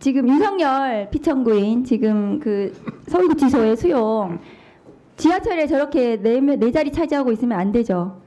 지금 윤석열 피청구인 지금 그 서울구치소의 수용 지하철에 저렇게 네 자리 차지하고 있으면 안 되죠.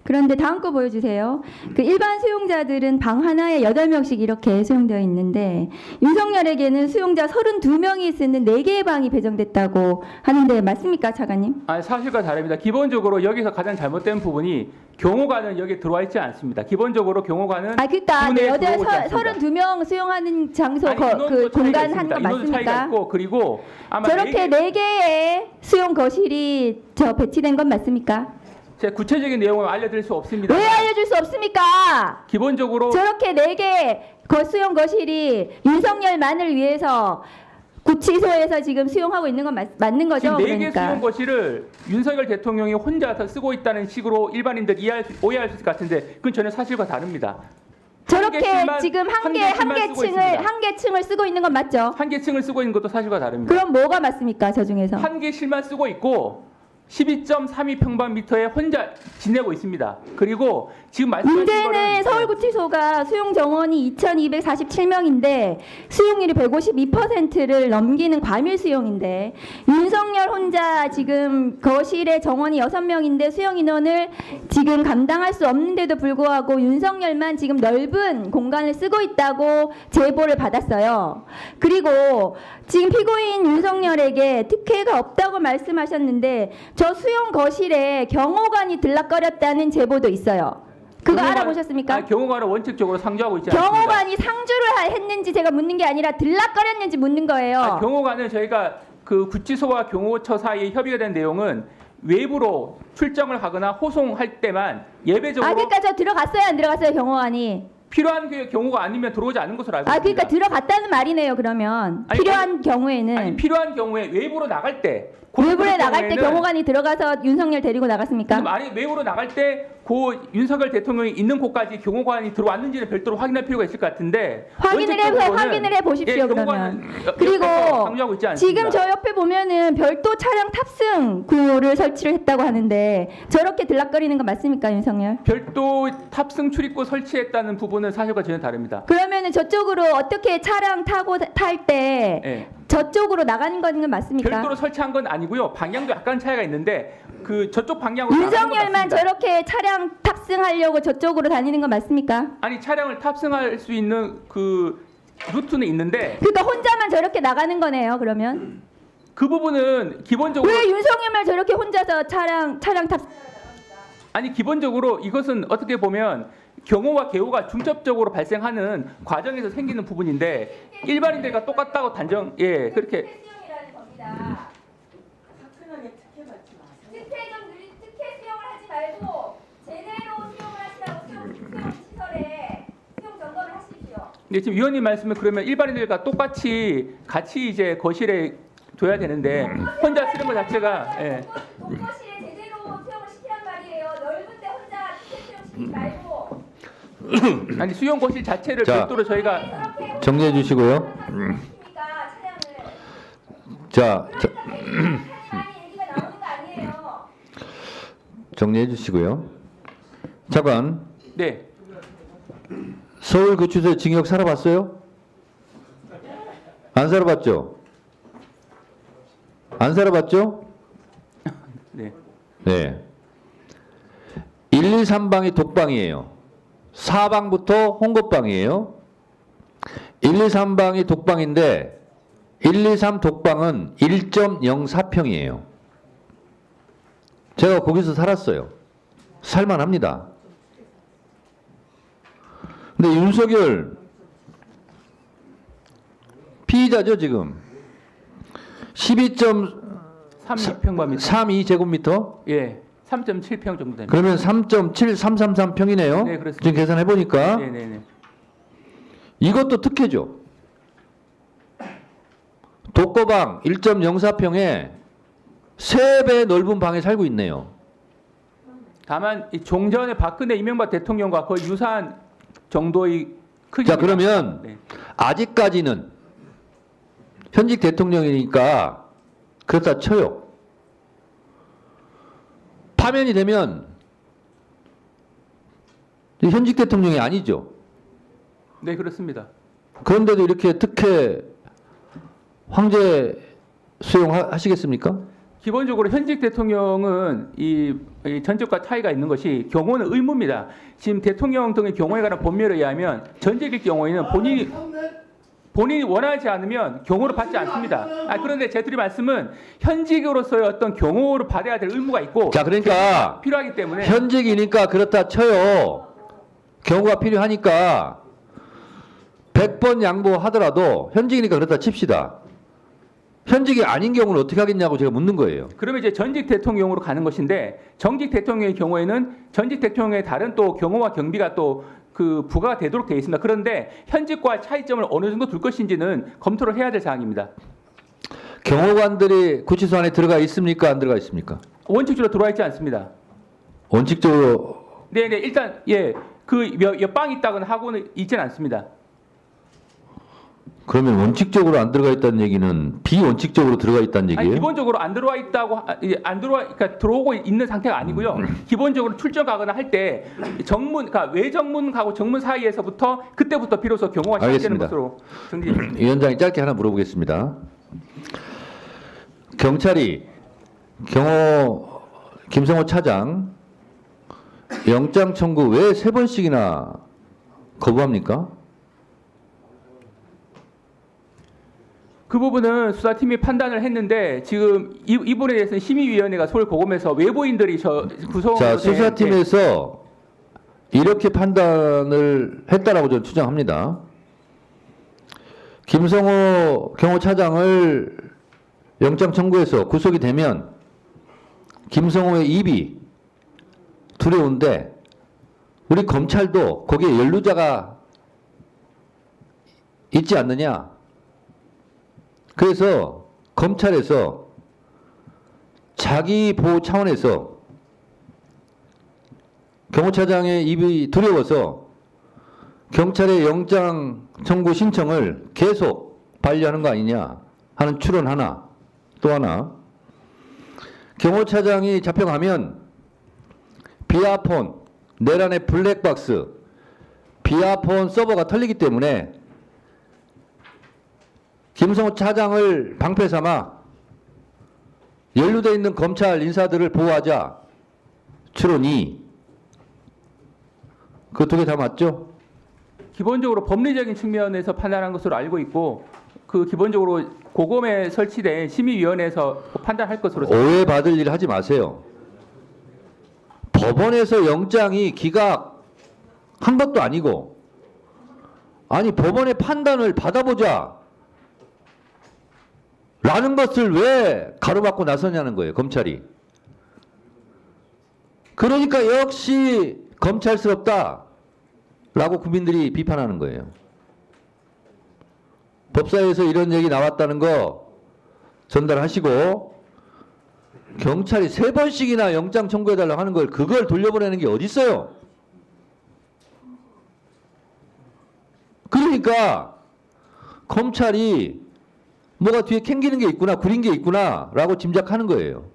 그런데 다음 거 보여주세요. 그 일반 수용자들은 방 하나에 8명씩 이렇게 수용되어 있는데 윤석열에게는 수용자 32명이 쓰는 4개의 방이 배정됐다고 하는데 맞습니까, 차관님? 아니, 사실과 다릅니다. 기본적으로 여기서 가장 잘못된 부분이 경호관은 여기 들어와 있지 않습니다. 기본적으로 경호관은 그러니까 군에 들어오고 있지 않습니다. 32명 수용하는 장소 아니, 그 공간 있습니다. 한 거 인원도 차이가 맞습니까? 있고 그리고 아마 저렇게 4개의 수용 거실이 배치된 건 맞습니까? 제 구체적인 내용을 알려드릴 수 없습니다. 왜 알려줄 수 없습니까? 기본적으로 저렇게 4개 수용 거실이 윤석열만을 위해서 구치소에서 지금 수용하고 있는 건 맞는 거죠? 지금 4개 그러니까. 수용 거실을 윤석열 대통령이 혼자서 쓰고 있다는 식으로 일반인들 오해할 수 있을 것 같은데 그건 전혀 사실과 다릅니다. 저렇게 층만, 지금 한 층만 쓰고 있습니다. 한 개 층을 쓰고 있는 건 맞죠? 한 개 층을 쓰고 있는 것도 사실과 다릅니다. 그럼 뭐가 맞습니까? 저 중에서? 한 개실만 쓰고 있고 12.32 평방미터에 혼자 지내고 있습니다. 그리고 지금 말씀하신 문제는 거는 서울구치소가 수용 정원이 2,247명인데 수용률이 152%를 넘기는 과밀 수용인데 윤석열 혼자 지금 거실에 정원이 6명인데 수용 인원을 지금 감당할 수 없는데도 불구하고 윤석열만 지금 넓은 공간을 쓰고 있다고 제보를 받았어요. 그리고 지금 피고인 윤석열에게 특혜가 없다고 말씀하셨는데 저 수용 거실에 경호관이 들락거렸다는 제보도 있어요. 그거 알아보셨습니까? 경호관은 원칙적으로 상주하고 있지 않습니다. 경호관이 상주를 했는지 제가 묻는 게 아니라 들락거렸는지 묻는 거예요. 경호관은 저희가 그 구치소와 경호처 사이에 협의가 된 내용은 외부로 출정을 하거나 호송할 때만 예배적으로 그러니까 저 들어갔어요, 안 들어갔어요, 경호관이? 필요한 경우가 아니면 들어오지 않는 것으로 알고 있습니다. 그러니까 들어갔다는 말이네요, 그러면. 필요한 경우에는. 필요한 경우에 외부로 나갈 때 외부에 나갈 때 경호관이 들어가서 윤석열 데리고 나갔습니까? 아니 외부로 나갈 때 고 윤석열 대통령이 있는 곳까지 경호관이 들어왔는지를 별도로 확인할 필요가 있을 것 같은데 확인을 해 보십시오, 그러면. 그리고 지금 저 옆에 보면은 별도 차량 탑승 구를 설치를 했다고 하는데 저렇게 들락거리는 거 맞습니까, 윤석열? 별도 탑승 출입구 설치했다는 부분은 사실과 전혀 다릅니다. 그러면은 저쪽으로 어떻게 차량 타고 탈 때 저쪽으로 나가는 건 맞습니까? 별도로 설치한 건 아니고요. 방향도 약간 차이가 있는데 그 저쪽 방향으로 윤석열만 저렇게 차량 탑승하려고 저쪽으로 다니는 건 맞습니까? 아니 차량을 탑승할 수 있는 그 루트는 있는데 그러니까 혼자만 저렇게 나가는 거네요. 그러면 그 부분은 기본적으로 왜 윤석열만 저렇게 혼자서 차량 탑승? 아니 기본적으로 이것은 어떻게 보면 경호와 개호가 중첩적으로 발생하는 과정에서 생기는 부분인데 일반인들과 똑같다고 그렇게 특혜 수용을 하지 말고 제대로 수용을 하시라고 수용 시설에 수용 점검을 하십시오. 네, 지금 위원님 말씀은 그러면 일반인들과 똑같이 같이 이제 거실에 둬야 되는데 혼자 쓰는 것 자체가 독거실에 제대로 수용을 시키란 말이에요. 넓은데 혼자 특혜 수용시키지 말고. 아니 수용 거실 자체를 자, 별도로 저희가 정리해 주시고요. 자, 정리해 주시고요. 차관, 네. 서울구치소에 징역 살아봤어요? 안 살아봤죠? 안 살아봤죠? 네. 네. 1, 2, 3방이 독방이에요. 4방부터 홍kop방이에요. 1, 2, 3방이 독방인데 1, 2, 3 독방은 1.04평이에요. 제가 거기서 살았어요. 살만합니다. 근데 윤석열 피의자죠 지금. 32평방미터. 12제곱미터? 예. 3.7평 정도 됩니다. 그러면 3.7333평이네요. 네, 그렇습니다. 지금 계산해 보니까 네. 이것도 특혜죠. 독거방 1.04평에 3배 넓은 방에 살고 있네요. 다만 이 종전의 박근혜 이명박 대통령과 거의 유사한 정도의 크기. 자, 그러면 아직까지는 현직 대통령이니까 그렇다 쳐요. 파면이 되면 현직 대통령이 아니죠. 네, 그렇습니다. 그런데도 이렇게 특혜 황제 수용하시겠습니까? 기본적으로 현직 대통령은 이 전직과 차이가 있는 것이 경호는 의무입니다. 지금 대통령 등의 경호에 관한 법률에 의하면 전직일 경우에는 본인이 원하지 않으면 경호를 받지 않습니다. 그런데 제 드릴 말씀은 현직으로서의 어떤 경호를 받아야 될 의무가 있고 자, 그러니까 필요하기 때문에 현직이니까 그렇다 쳐요. 경우가 필요하니까 100번 양보하더라도 현직이니까 그렇다 칩시다. 현직이 아닌 경우는 어떻게 하겠냐고 제가 묻는 거예요. 그러면 이제 전직 대통령으로 가는 것인데 정직 대통령의 경우에는 전직 대통령의 다른 또 경호와 경비가 또 그 부과가 되도록 되어 있습니다. 그런데 현직과 차이점을 어느 정도 둘 것인지는 검토를 해야 될 사항입니다. 경호관들이 구치소 안에 들어가 있습니까? 안 들어가 있습니까? 원칙적으로 들어와 있지 않습니다. 원칙적으로 네네 일단 그몇방 있다거나 하고는 있지는 않습니다. 그러면 원칙적으로 안 들어가 있다는 얘기는 비원칙적으로 들어가 있다는 얘기예요? 기본적으로 안 들어와 있다고 그러니까 들어오고 있는 상태가 아니고요. 기본적으로 출정 가거나 할 때 정문, 그러니까 외정문하고 정문 사이에서부터 그때부터 비로소 경호가 시작되는 알겠습니다. 것으로 정리됩니다. 위원장이 짧게 하나 물어보겠습니다. 경찰이 경호 김성호 차장 영장 청구 왜 3번씩이나 거부합니까? 그 부분은 수사팀이 판단을 했는데 지금 이 부분에 대해서는 심의위원회가 서울 고검에서 외부인들이 구성으로 자, 된- 수사팀에서 이렇게 판단을 했다라고 저는 추정합니다. 김성호 경호차장을 영장 청구해서 구속이 되면 김성호의 입이 두려운데 우리 검찰도 거기에 연루자가 있지 않느냐. 그래서 검찰에서 자기 보호 차원에서 경호차장의 입이 두려워서 경찰의 영장 청구 신청을 계속 반려하는 거 아니냐 하는 추론 하나. 또 하나, 경호차장이 잡혀가면 비아폰, 내란의 블랙박스, 비아폰 서버가 털리기 때문에 김성호 차장을 방패 삼아 연루되어 있는 검찰 인사들을 보호하자. 추론 2. 그 두 개 다 맞죠? 기본적으로 법리적인 측면에서 판단한 것으로 알고 있고 그 기본적으로 고검에 설치된 심의위원회에서 판단할 것으로 오해받을 일 하지 마세요. 법원에서 영장이 기각한 것도 아니고 아니 법원의 판단을 받아보자 라는 것을 왜 가로막고 나서냐는 거예요. 검찰이. 그러니까 역시 검찰스럽다 라고 국민들이 비판하는 거예요. 법사위에서 이런 얘기 나왔다는 거 전달하시고 경찰이 3번씩이나 영장 청구해달라고 하는 걸 그걸 돌려보내는 게 어디 있어요? 그러니까 검찰이 뭐가 뒤에 캥기는 게 있구나, 구린 게 있구나 라고 짐작하는 거예요.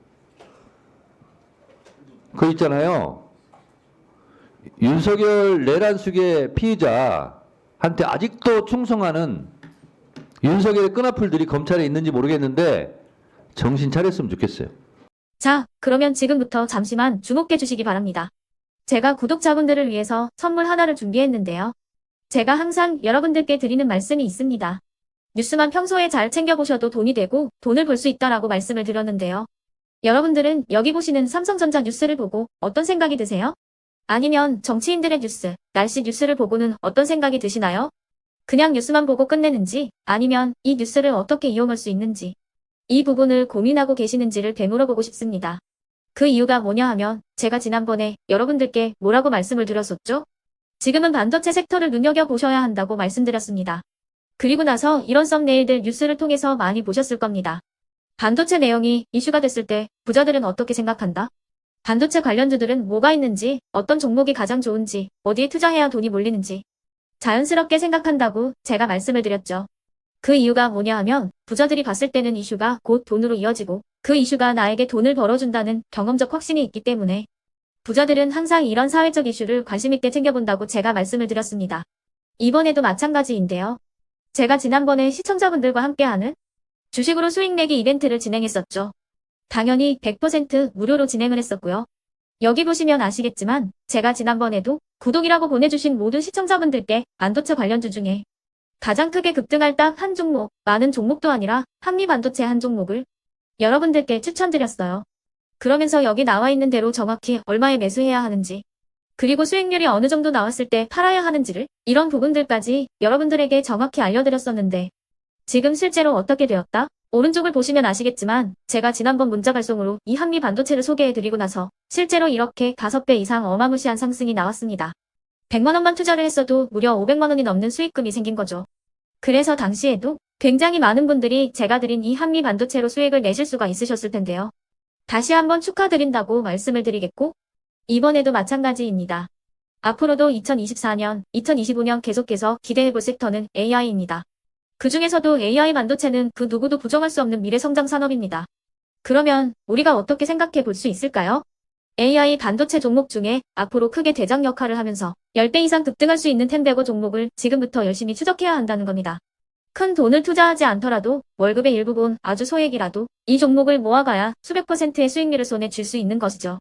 그거 있잖아요. 윤석열 내란 수계 피의자한테 아직도 충성하는 윤석열의 끈앞풀들이 검찰에 있는지 모르겠는데 정신 차렸으면 좋겠어요. 자, 그러면 지금부터 잠시만 주목해 주시기 바랍니다. 제가 구독자분들을 위해서 선물 하나를 준비했는데요. 제가 항상 여러분들께 드리는 말씀이 있습니다. 뉴스만 평소에 잘 챙겨보셔도 돈이 되고 돈을 벌 수 있다라고 말씀을 드렸는데요. 여러분들은 여기 보시는 삼성전자 뉴스를 보고 어떤 생각이 드세요? 아니면 정치인들의 뉴스, 날씨 뉴스를 보고는 어떤 생각이 드시나요? 그냥 뉴스만 보고 끝내는지 아니면 이 뉴스를 어떻게 이용할 수 있는지 이 부분을 고민하고 계시는지를 되물어보고 싶습니다. 그 이유가 뭐냐 하면 제가 지난번에 여러분들께 뭐라고 말씀을 드렸었죠? 지금은 반도체 섹터를 눈여겨보셔야 한다고 말씀드렸습니다. 그리고 나서 이런 썸네일들 뉴스를 통해서 많이 보셨을 겁니다. 반도체 내용이 이슈가 됐을 때 부자들은 어떻게 생각한다? 반도체 관련주들은 뭐가 있는지, 어떤 종목이 가장 좋은지, 어디에 투자해야 돈이 몰리는지 자연스럽게 생각한다고 제가 말씀을 드렸죠. 그 이유가 뭐냐 하면 부자들이 봤을 때는 이슈가 곧 돈으로 이어지고 그 이슈가 나에게 돈을 벌어준다는 경험적 확신이 있기 때문에 부자들은 항상 이런 사회적 이슈를 관심 있게 챙겨본다고 제가 말씀을 드렸습니다. 이번에도 마찬가지인데요. 제가 지난번에 시청자분들과 함께하는 주식으로 수익 내기 이벤트를 진행했었죠. 당연히 100% 무료로 진행을 했었고요. 여기 보시면 아시겠지만 제가 지난번에도 구독이라고 보내주신 모든 시청자분들께 반도체 관련주 중에 가장 크게 급등할 딱 한 종목, 많은 종목도 아니라 한미반도체 한 종목을 여러분들께 추천드렸어요. 그러면서 여기 나와 있는 대로 정확히 얼마에 매수해야 하는지, 그리고 수익률이 어느 정도 나왔을 때 팔아야 하는지를, 이런 부분들까지 여러분들에게 정확히 알려드렸었는데 지금 실제로 어떻게 되었다? 오른쪽을 보시면 아시겠지만 제가 지난번 문자 발송으로 이 한미 반도체를 소개해드리고 나서 실제로 이렇게 5배 이상 어마무시한 상승이 나왔습니다. 100만 원만 투자를 했어도 무려 500만 원이 넘는 수익금이 생긴 거죠. 그래서 당시에도 굉장히 많은 분들이 제가 드린 이 한미 반도체로 수익을 내실 수가 있으셨을 텐데요. 다시 한번 축하드린다고 말씀을 드리겠고, 이번에도 마찬가지입니다. 앞으로도 2024년, 2025년 계속해서 기대해볼 섹터는 AI입니다. 그 중에서도 AI 반도체는 그 누구도 부정할 수 없는 미래 성장 산업입니다. 그러면 우리가 어떻게 생각해 볼 수 있을까요? AI 반도체 종목 중에 앞으로 크게 대장 역할을 하면서 10배 이상 급등할 수 있는 텐베고 종목을 지금부터 열심히 추적해야 한다는 겁니다. 큰 돈을 투자하지 않더라도 월급의 일부분, 아주 소액이라도 이 종목을 모아가야 수백 %의 수익률을 손에 쥘 수 있는 것이죠.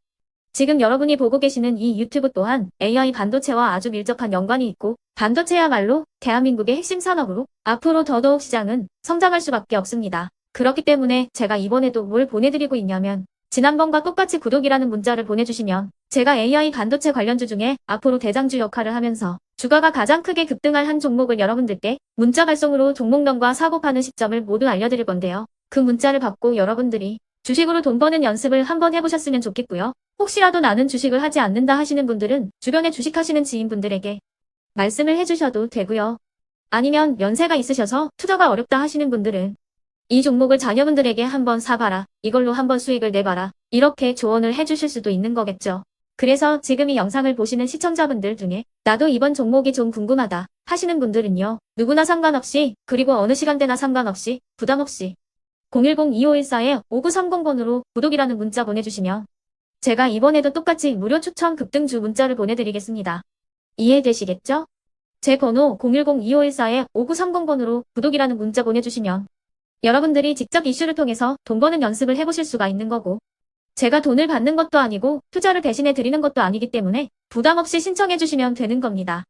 지금 여러분이 보고 계시는 이 유튜브 또한 AI 반도체와 아주 밀접한 연관이 있고, 반도체야말로 대한민국의 핵심 산업으로 앞으로 더더욱 시장은 성장할 수밖에 없습니다. 그렇기 때문에 제가 이번에도 뭘 보내드리고 있냐면, 지난번과 똑같이 구독이라는 문자를 보내주시면 제가 AI 반도체 관련주 중에 앞으로 대장주 역할을 하면서 주가가 가장 크게 급등할 한 종목을 여러분들께 문자 발송으로 종목명과 사고 파는 시점을 모두 알려드릴 건데요. 그 문자를 받고 여러분들이 주식으로 돈 버는 연습을 한번 해보셨으면 좋겠고요. 혹시라도 나는 주식을 하지 않는다 하시는 분들은 주변에 주식하시는 지인분들에게 말씀을 해주셔도 되고요. 아니면 연세가 있으셔서 투자가 어렵다 하시는 분들은 이 종목을 자녀분들에게 한번 사봐라, 이걸로 한번 수익을 내봐라, 이렇게 조언을 해주실 수도 있는 거겠죠. 그래서 지금 이 영상을 보시는 시청자분들 중에 나도 이번 종목이 좀 궁금하다 하시는 분들은요, 누구나 상관없이, 그리고 어느 시간대나 상관없이 부담 없이 010-2514-5930번으로 구독이라는 문자 보내주시면 제가 이번에도 똑같이 무료 추천 급등주 문자를 보내드리겠습니다. 이해되시겠죠? 제 번호 010-2514-5930번으로 구독이라는 문자 보내주시면 여러분들이 직접 이슈를 통해서 돈 버는 연습을 해보실 수가 있는 거고, 제가 돈을 받는 것도 아니고 투자를 대신해 드리는 것도 아니기 때문에 부담 없이 신청해 주시면 되는 겁니다.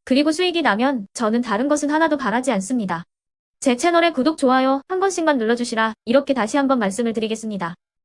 그리고 수익이 나면 저는 다른 것은 하나도 바라지 않습니다. 제 채널에 구독, 좋아요 한 번씩만 눌러주시라, 이렇게 다시 한번 말씀을 드리겠습니다.